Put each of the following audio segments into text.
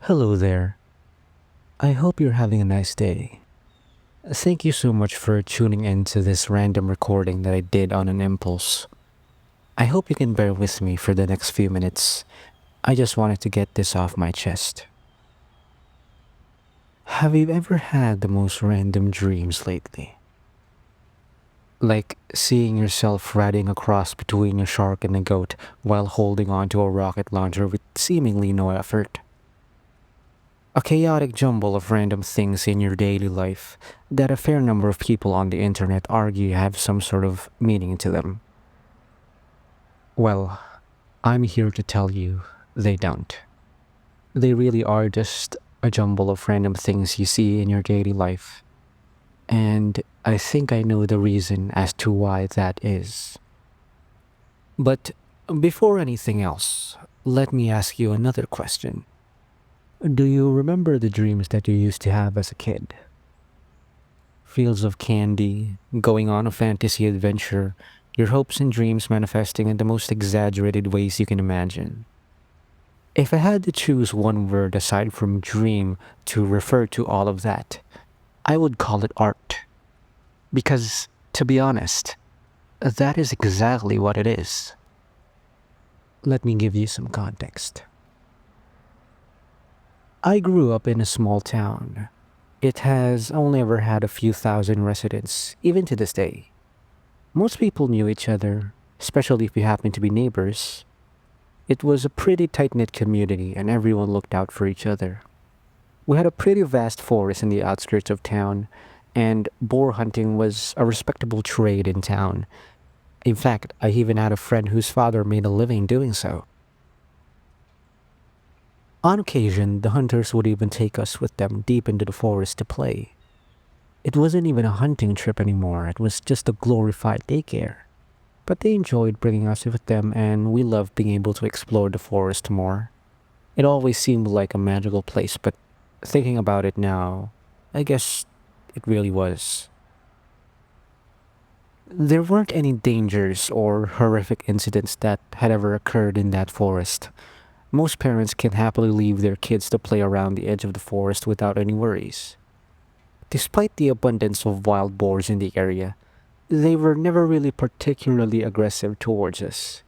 Hello there. I hope you're having a nice day. Thank you so much for tuning in to this random recording that I did on an impulse. I hope you can bear with me for the next few minutes. I just wanted to get this off my chest. Have you ever had the most random dreams lately? Like seeing yourself riding a cross between a shark and a goat while holding onto a rocket launcher with seemingly no effort. A chaotic jumble of random things in your daily life that a fair number of people on the internet argue have some sort of meaning to them. Well, I'm here to tell you they don't. They really are just a jumble of random things you see in your daily life. And I think I know the reason as to why that is. But before anything else, let me ask you another question. Do you remember the dreams that you used to have as a kid? Fields of candy, going on a fantasy adventure, your hopes and dreams manifesting in the most exaggerated ways you can imagine. If I had to choose one word aside from dream to refer to all of that, I would call it art. Because, to be honest, that is exactly what it is. Let me give you some context. I grew up in a small town. It has only ever had a few thousand residents, even to this day. Most people knew each other, especially if you happened to be neighbors. It was a pretty tight-knit community and everyone looked out for each other. We had a pretty vast forest in the outskirts of town, and boar hunting was a respectable trade in town. In fact, I even had a friend whose father made a living doing so. On occasion, the hunters would even take us with them deep into the forest to play. It wasn't even a hunting trip anymore, it was just a glorified daycare. But they enjoyed bringing us with them and we loved being able to explore the forest more. It always seemed like a magical place, but thinking about it now, I guess it really was. There weren't any dangers or horrific incidents that had ever occurred in that forest. Most parents can happily leave their kids to play around the edge of the forest without any worries. Despite the abundance of wild boars in the area, they were never really particularly aggressive towards us.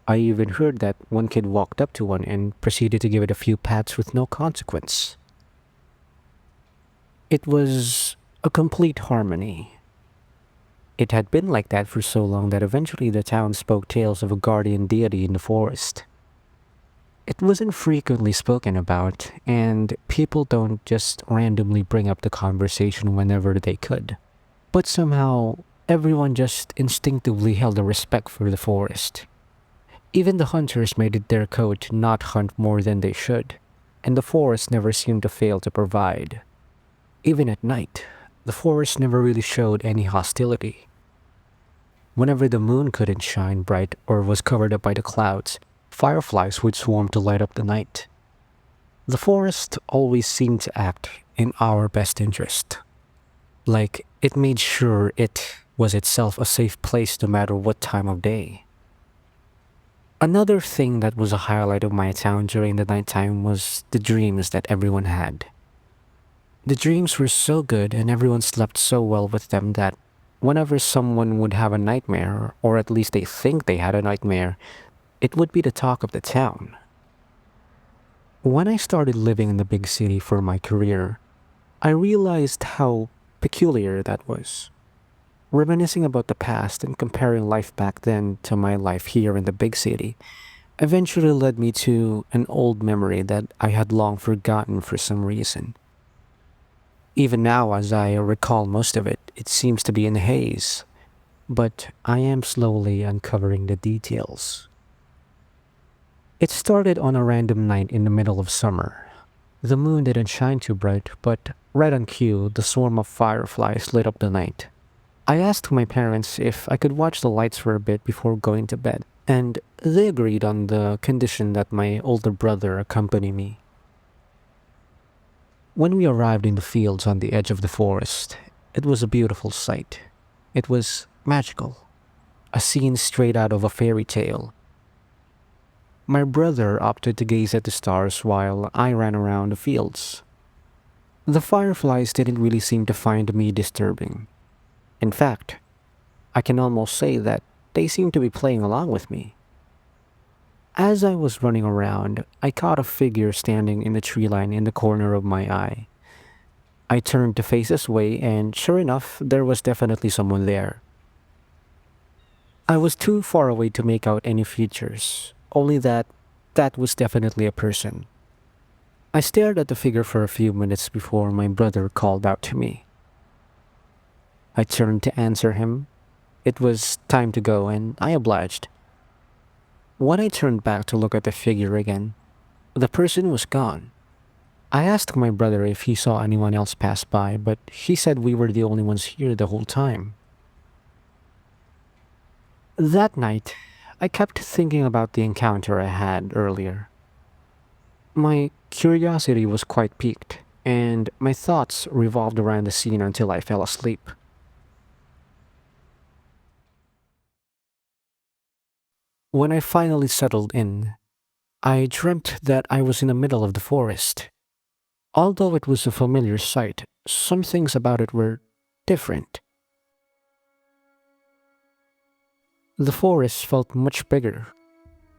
I even heard that one kid walked up to one and proceeded to give it a few pats with no consequence. It was a complete harmony. It had been like that for so long that eventually the town spoke tales of a guardian deity in the forest. It wasn't frequently spoken about, and people don't just randomly bring up the conversation whenever they could. But somehow, everyone just instinctively held a respect for the forest. Even the hunters made it their code to not hunt more than they should, and the forest never seemed to fail to provide. Even at night, the forest never really showed any hostility. Whenever the moon couldn't shine bright or was covered up by the clouds, fireflies would swarm to light up the night. The forest always seemed to act in our best interest. Like it made sure it was itself a safe place no matter what time of day. Another thing that was a highlight of my town during the nighttime was the dreams that everyone had. The dreams were so good and everyone slept so well with them that whenever someone would have a nightmare, or at least they think they had a nightmare, it would be the talk of the town. When I started living in the big city for my career, I realized how peculiar that was. Reminiscing about the past and comparing life back then to my life here in the big city eventually led me to an old memory that I had long forgotten for some reason. Even now, as I recall most of it, it seems to be in a haze, but I am slowly uncovering the details. It started on a random night in the middle of summer. The moon didn't shine too bright, but right on cue, the swarm of fireflies lit up the night. I asked my parents if I could watch the lights for a bit before going to bed, and they agreed on the condition that my older brother accompany me. When we arrived in the fields on the edge of the forest, it was a beautiful sight. It was magical, a scene straight out of a fairy tale. My brother opted to gaze at the stars while I ran around the fields. The fireflies didn't really seem to find me disturbing. In fact, I can almost say that they seemed to be playing along with me. As I was running around, I caught a figure standing in the tree line in the corner of my eye. I turned to face this way, and sure enough, there was definitely someone there. I was too far away to make out any features, only that that was definitely a person. I stared at the figure for a few minutes before my brother called out to me. I turned to answer him. It was time to go, and I obliged. When I turned back to look at the figure again, the person was gone. I asked my brother if he saw anyone else pass by, but he said we were the only ones here the whole time. That night, I kept thinking about the encounter I had earlier. My curiosity was quite piqued, and my thoughts revolved around the scene until I fell asleep. When I finally settled in, I dreamt that I was in the middle of the forest. Although it was a familiar sight, some things about it were different. The forest felt much bigger,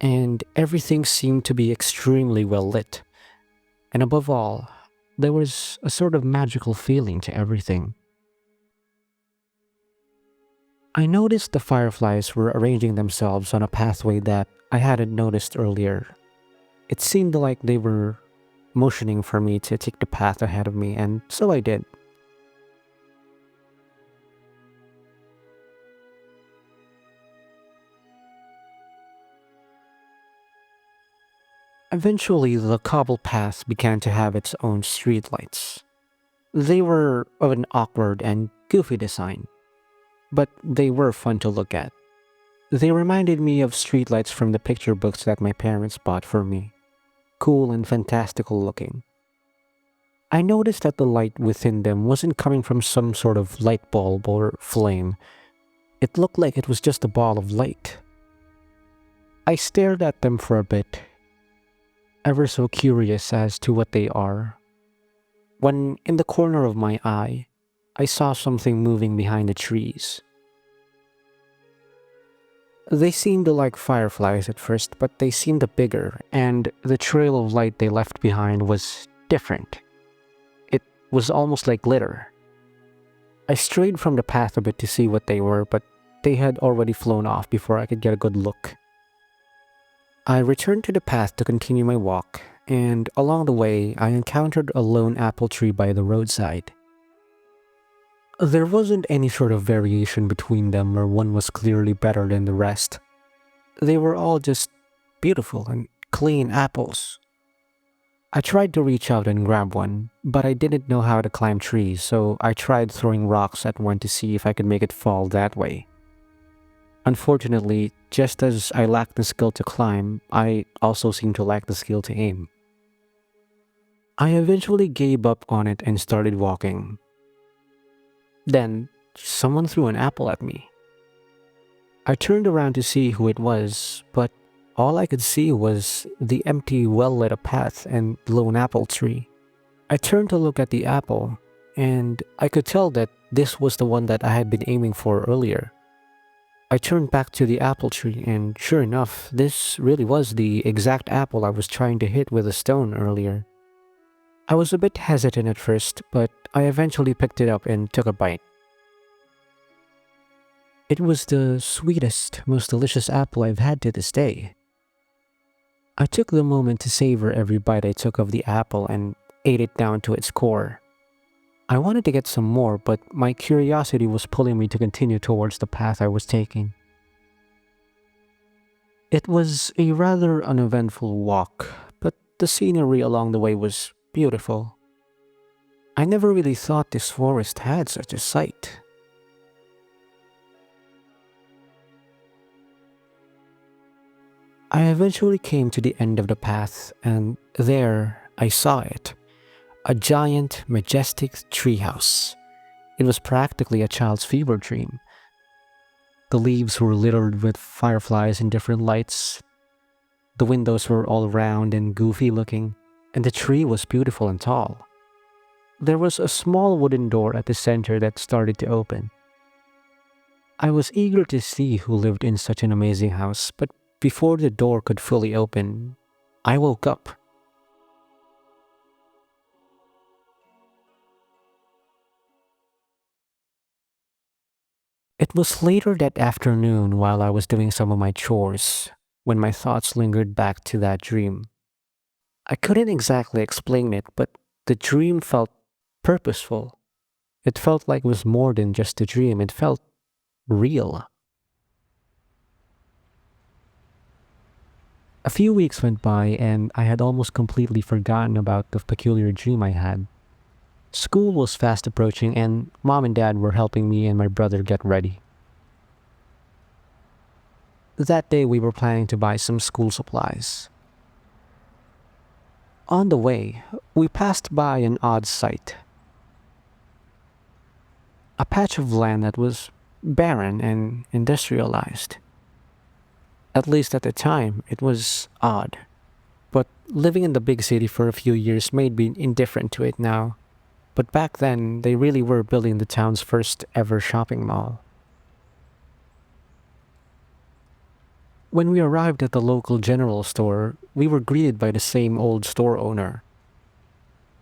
and everything seemed to be extremely well lit. And above all, there was a sort of magical feeling to everything. I noticed the fireflies were arranging themselves on a pathway that I hadn't noticed earlier. It seemed like they were motioning for me to take the path ahead of me, and so I did. Eventually, the cobble path began to have its own streetlights. They were of an awkward and goofy design, but they were fun to look at. They reminded me of streetlights from the picture books that my parents bought for me, cool and fantastical looking. I noticed that the light within them wasn't coming from some sort of light bulb or flame. It looked like it was just a ball of light. I stared at them for a bit, ever so curious as to what they are, when in the corner of my eye, I saw something moving behind the trees. They seemed like fireflies at first, but they seemed bigger, and the trail of light they left behind was different. It was almost like glitter. I strayed from the path a bit to see what they were, but they had already flown off before I could get a good look. I returned to the path to continue my walk, and along the way, I encountered a lone apple tree by the roadside. There wasn't any sort of variation between them where one was clearly better than the rest. They were all just beautiful and clean apples. I tried to reach out and grab one, but I didn't know how to climb trees, so I tried throwing rocks at one to see if I could make it fall that way. Unfortunately, just as I lacked the skill to climb, I also seemed to lack the skill to aim. I eventually gave up on it and started walking. Then, someone threw an apple at me. I turned around to see who it was, but all I could see was the empty, well-lit path and lone apple tree. I turned to look at the apple, and I could tell that this was the one that I had been aiming for earlier. I turned back to the apple tree, and sure enough, this really was the exact apple I was trying to hit with a stone earlier. I was a bit hesitant at first, but I eventually picked it up and took a bite. It was the sweetest, most delicious apple I've had to this day. I took the moment to savor every bite I took of the apple and ate it down to its core. I wanted to get some more, but my curiosity was pulling me to continue towards the path I was taking. It was a rather uneventful walk, but the scenery along the way was beautiful. I never really thought this forest had such a sight. I eventually came to the end of the path, and there I saw it. A giant, majestic treehouse. It was practically a child's fever dream. The leaves were littered with fireflies in different lights. The windows were all round and goofy looking, and the tree was beautiful and tall. There was a small wooden door at the center that started to open. I was eager to see who lived in such an amazing house, but before the door could fully open, I woke up. It was later that afternoon while I was doing some of my chores when my thoughts lingered back to that dream. I couldn't exactly explain it, but the dream felt purposeful. It felt like it was more than just a dream, it felt real. A few weeks went by and I had almost completely forgotten about the peculiar dream I had. School was fast approaching and mom and dad were helping me and my brother get ready. That day we were planning to buy some school supplies. On the way, we passed by an odd sight. A patch of land that was barren and industrialized. At least at the time, it was odd. But living in the big city for a few years made me indifferent to it now. But back then, they really were building the town's first ever shopping mall. When we arrived at the local general store, we were greeted by the same old store owner.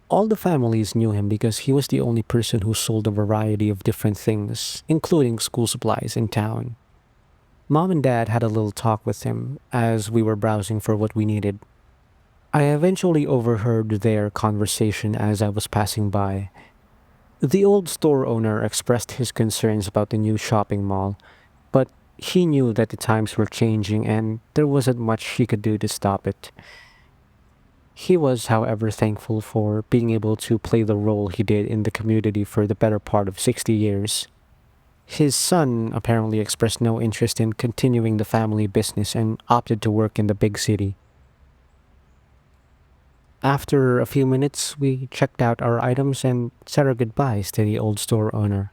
All the families knew him because he was the only person who sold a variety of different things, including school supplies in town. Mom and Dad had a little talk with him as we were browsing for what we needed. I eventually overheard their conversation as I was passing by. The old store owner expressed his concerns about the new shopping mall, but he knew that the times were changing and there wasn't much he could do to stop it. He was, however, thankful for being able to play the role he did in the community for the better part of 60 years. His son apparently expressed no interest in continuing the family business and opted to work in the big city. After a few minutes, we checked out our items and said our goodbyes to the old store owner.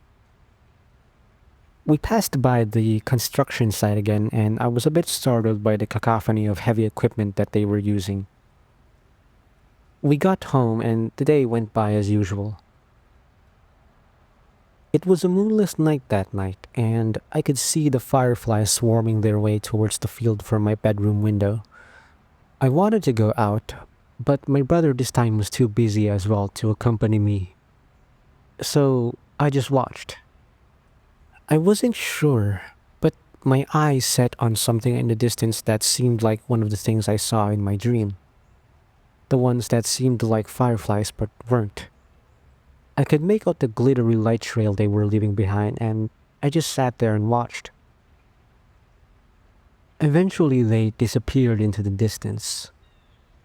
We passed by the construction site again, and I was a bit startled by the cacophony of heavy equipment that they were using. We got home, and the day went by as usual. It was a moonless night that night, and I could see the fireflies swarming their way towards the field from my bedroom window. I wanted to go out, but my brother this time was too busy as well to accompany me. So I just watched. I wasn't sure, but my eyes set on something in the distance that seemed like one of the things I saw in my dream. The ones that seemed like fireflies but weren't. I could make out the glittery light trail they were leaving behind, and I just sat there and watched. Eventually they disappeared into the distance,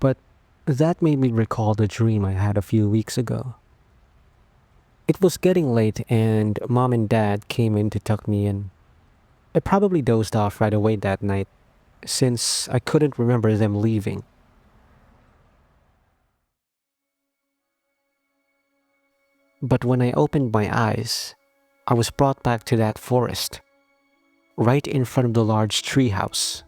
but that made me recall the dream I had a few weeks ago. It was getting late and Mom and Dad came in to tuck me in. I probably dozed off right away that night, since I couldn't remember them leaving. But when I opened my eyes, I was brought back to that forest, right in front of the large treehouse.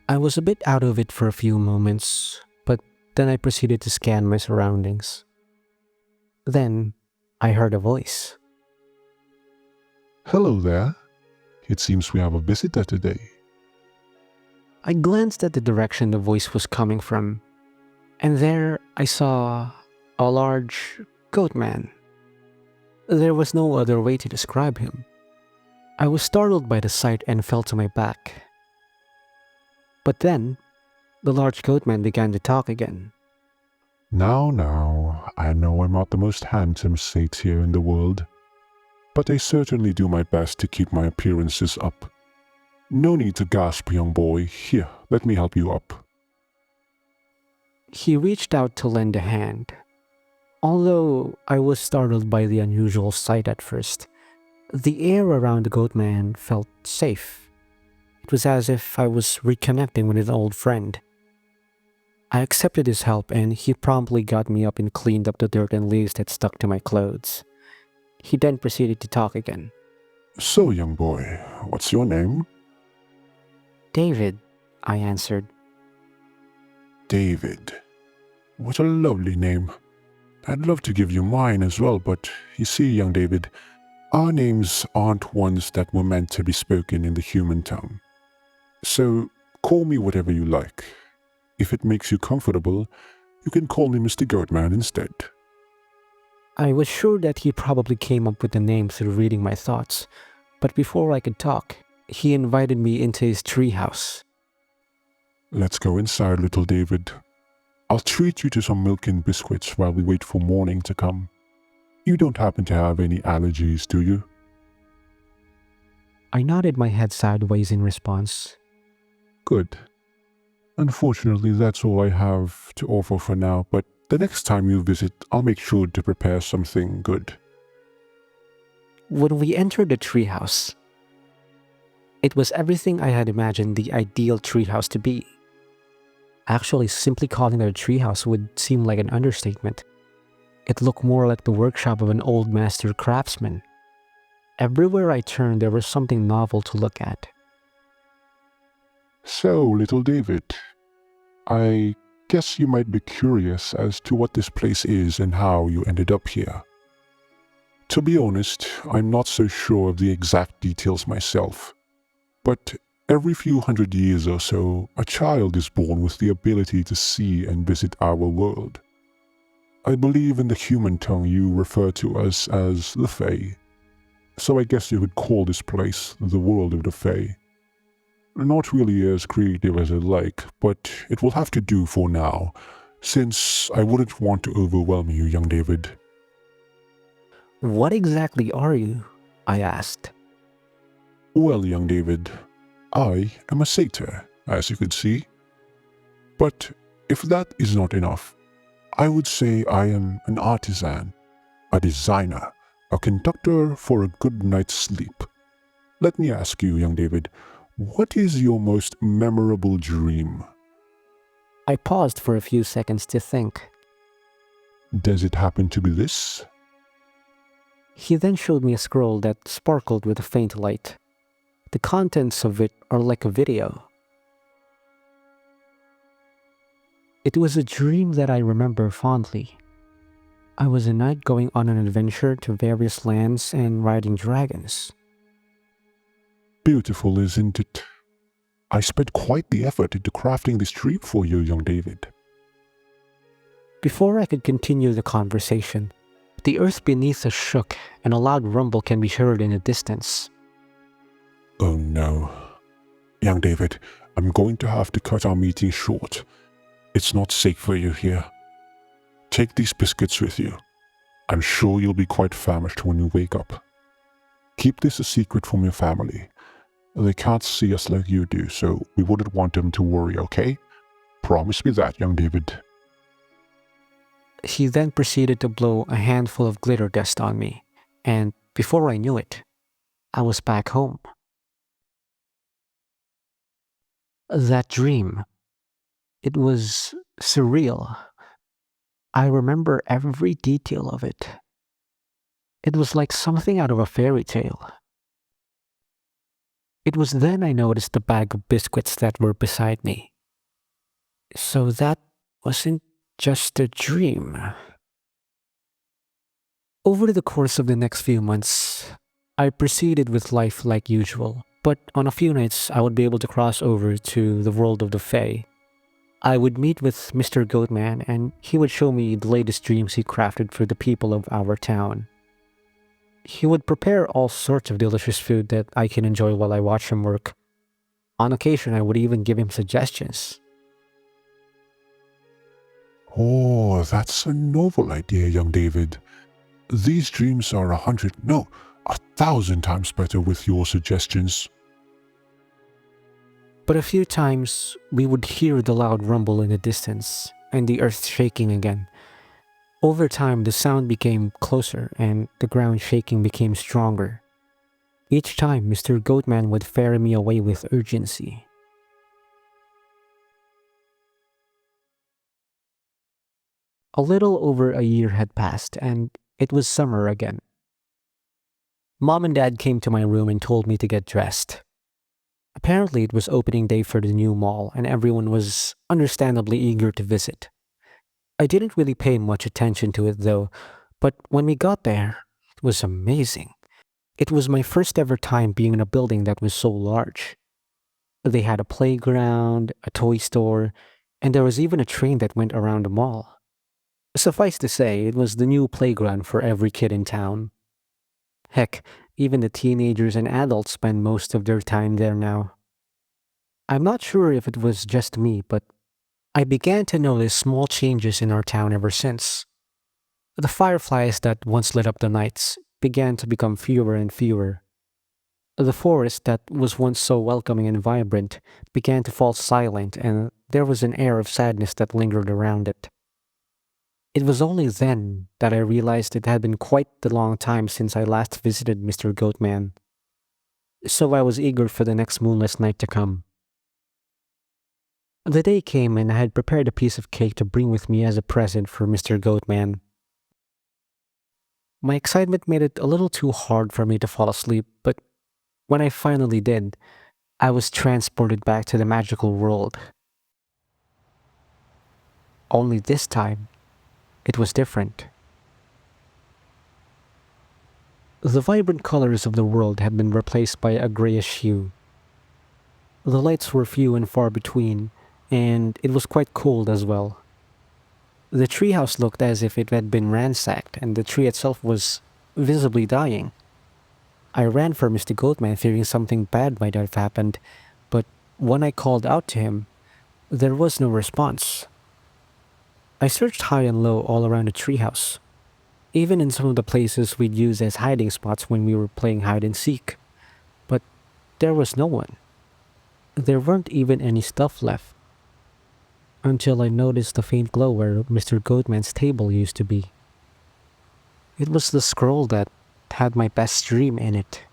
I was a bit out of it for a few moments, but then I proceeded to scan my surroundings. Then, I heard a voice. Hello there. It seems we have a visitor today. I glanced at the direction the voice was coming from, and there I saw a large goat man. There was no other way to describe him. I was startled by the sight and fell to my back. But then, the large goat man began to talk again. Now, I know I'm not the most handsome satyr in the world, but I certainly do my best to keep my appearances up. No need to gasp, young boy. Here, let me help you up. He reached out to lend a hand. Although I was startled by the unusual sight at first, the air around the goat man felt safe. It was as if I was reconnecting with an old friend. I accepted his help and he promptly got me up and cleaned up the dirt and leaves that stuck to my clothes. He then proceeded to talk again. So, young boy, what's your name? David, I answered. David. What a lovely name. I'd love to give you mine as well, but you see, young David, our names aren't ones that were meant to be spoken in the human tongue. So, call me whatever you like. If it makes you comfortable, you can call me Mr. Goatman instead. I was sure that he probably came up with the name through reading my thoughts, but before I could talk, he invited me into his treehouse. Let's go inside, little David. I'll treat you to some milk and biscuits while we wait for morning to come. You don't happen to have any allergies, do you? I nodded my head sideways in response. Good. Unfortunately, that's all I have to offer for now, but the next time you visit, I'll make sure to prepare something good. When we entered the treehouse, it was everything I had imagined the ideal treehouse to be. Actually, simply calling it a treehouse would seem like an understatement. It looked more like the workshop of an old master craftsman. Everywhere I turned, there was something novel to look at. So, little David, I guess you might be curious as to what this place is and how you ended up here. To be honest, I'm not so sure of the exact details myself. But every few hundred years or so, a child is born with the ability to see and visit our world. I believe in the human tongue you refer to us as the Fae. So I guess you could call this place the world of the Fae. Not really as creative as I'd like, but it will have to do for now, since I wouldn't want to overwhelm you, young David. What exactly are you? I asked. Well, young David, I am a satyr, as you could see. But if that is not enough, I would say I am an artisan, a designer, a conductor for a good night's sleep. Let me ask you, young David, what is your most memorable dream? I paused for a few seconds to think. Does it happen to be this? He then showed me a scroll that sparkled with a faint light. The contents of it are like a video. It was a dream that I remember fondly. I was a knight going on an adventure to various lands and riding dragons. Beautiful, isn't it? I spent quite the effort into crafting this dream for you, young David. Before I could continue the conversation, the earth beneath us shook and a loud rumble can be heard in the distance. Oh no. Young David, I'm going to have to cut our meeting short. It's not safe for you here. Take these biscuits with you. I'm sure you'll be quite famished when you wake up. Keep this a secret from your family. They can't see us like you do, so we wouldn't want them to worry, okay? Promise me that, young David. He then proceeded to blow a handful of glitter dust on me, and before I knew it, I was back home. That dream, it was surreal. I remember every detail of it. It was like something out of a fairy tale. It was then I noticed the bag of biscuits that were beside me. So that wasn't just a dream. Over the course of the next few months, I proceeded with life like usual, but on a few nights I would be able to cross over to the world of the Fae. I would meet with Mr. Goatman and he would show me the latest dreams he crafted for the people of our town. He would prepare all sorts of delicious food that I can enjoy while I watch him work. On occasion, I would even give him suggestions. Oh, that's a novel idea, young David. These dreams are 1,000 times better with your suggestions. But a few times, we would hear the loud rumble in the distance and the earth shaking again. Over time, the sound became closer and the ground shaking became stronger. Each time, Mr. Goatman would ferry me away with urgency. A little over a year had passed and it was summer again. Mom and Dad came to my room and told me to get dressed. Apparently, it was opening day for the new mall, and everyone was understandably eager to visit. I didn't really pay much attention to it though, but when we got there, it was amazing. It was my first ever time being in a building that was so large. They had a playground, a toy store, and there was even a train that went around the mall. Suffice to say, it was the new playground for every kid in town. Heck, even the teenagers and adults spend most of their time there now. I'm not sure if it was just me, but I began to notice small changes in our town ever since. The fireflies that once lit up the nights began to become fewer and fewer. The forest that was once so welcoming and vibrant began to fall silent, and there was an air of sadness that lingered around it. It was only then that I realized it had been quite the long time since I last visited Mr. Goatman, so I was eager for the next moonless night to come. The day came and I had prepared a piece of cake to bring with me as a present for Mr. Goatman. My excitement made it a little too hard for me to fall asleep, but when I finally did, I was transported back to the magical world. Only this time, it was different. The vibrant colors of the world had been replaced by a grayish hue. The lights were few and far between, and it was quite cold as well. The treehouse looked as if it had been ransacked, and the tree itself was visibly dying. I ran for Mr. Goatman fearing something bad might have happened, but when I called out to him, there was no response. I searched high and low all around the treehouse, even in some of the places we'd use as hiding spots when we were playing hide and seek, but there was no one. There weren't even any stuff left, until I noticed the faint glow where Mr. Goatman's table used to be. It was the scroll that had my best dream in it.